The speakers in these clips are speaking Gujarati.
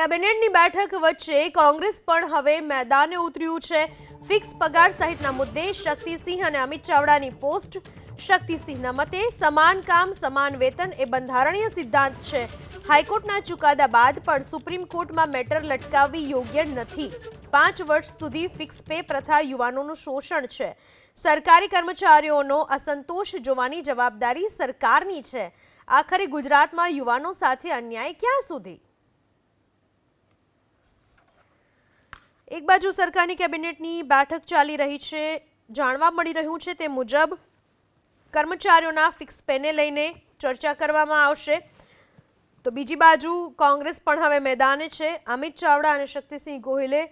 કેબિનેટની બેઠક વચ્ચે કોંગ્રેસ પણ હવે મેદાને ઉતર્યું છે। ફિક્સ પગાર સહિતના મુદ્દે શક્તિસિંહ અને અમિત ચાવડાની પોસ્ટ। શક્તિસિંહના મતે સમાન કામ સમાન વેતન એ બંધારણીય સિદ્ધાંત છે। હાઈકોર્ટના ચુકાદા બાદ પણ સુપ્રીમ કોર્ટમાં મેટર લટકાવવી યોગ્ય નથી। 5 વર્ષ સુધી ફિક્સ પે પ્રથા યુવાનોનું શોષણ છે। સરકારી કર્મચારીઓનો અસંતોષ જોવાની જવાબદારી સરકારની છે। આખરે ગુજરાતમાં યુવાનો સાથે અન્યાય ક્યાં સુધી? એક બાજુ સરકારની કેબિનેટની બેઠક ચાલી રહી છે। જાણવા મળી રહ્યું છે તે મુજબ કર્મચારીઓના ફિક્સ પેને લઈને ચર્ચા કરવામાં આવશે, તો બીજી બાજુ કોંગ્રેસ પણ હવે મેદાને છે। અમિત ચાવડા અને શક્તિસિંહ ગોહિલે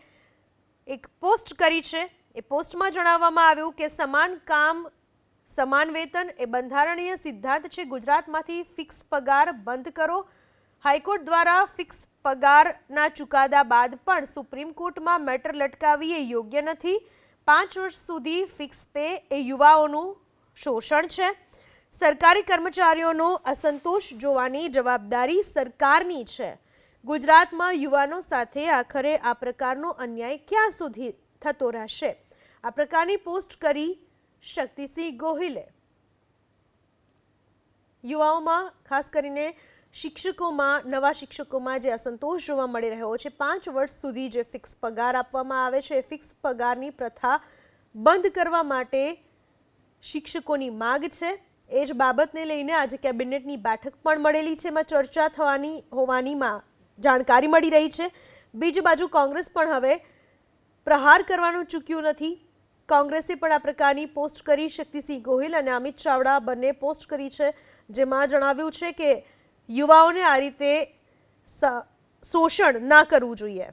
એક પોસ્ટ કરી છે। એ પોસ્ટમાં જણાવવામાં આવ્યું કે સમાન કામ સમાન વેતન એ બંધારણીય સિદ્ધાંત છે। ગુજરાતમાંથી ફિક્સ પગાર બંધ કરો। હાઈકોર્ટ દ્વારા ફિક્સ પગારના ચુકાદા બાદ પણ સુપ્રીમ કોર્ટમાં મેટર લટકાવવી એ યોગ્ય નથી। 5 વર્ષ સુધી ફિક્સ પે એ યુવાઓનું શોષણ છે। સરકારી કર્મચારીઓનો અસંતોષ જોવાની જવાબદારી સરકારની છે। ગુજરાતમાં યુવાનો સાથે આખરે આ પ્રકારનો અન્યાય ક્યાં સુધી થતો રહેશે? આ પ્રકારની પોસ્ટ કરી શક્તિસિંહ ગોહિલે। યુવાઓમાં ખાસ કરીને નવા શિક્ષકોમાં જે અસંતોષ જોવા મળી રહ્યો છે, 5 વર્ષ સુધી જે ફિક્સ પગાર આપવામાં આવે છે, ફિક્સ પગારની પ્રથા બંધ કરવા માટે શિક્ષકોની માગ છે। એ જ બાબતને લઈને આજે કેબિનેટની બેઠક પણ મળેલી છે, એમાં ચર્ચા થવાની હોવાનીમાં જાણકારી મળી રહી છે। બીજી બાજુ કોંગ્રેસ પણ હવે પ્રહાર કરવાનું ચૂક્યું નથી। કોંગ્રેસે પણ આ પ્રકારની પોસ્ટ કરી। શક્તિસિંહ ગોહિલ અને અમિત ચાવડા બંને પોસ્ટ કરી છે, જેમાં જણાવ્યું છે કે યુવાઓને આ રીતે શોષણ ના કરવું જોઈએ।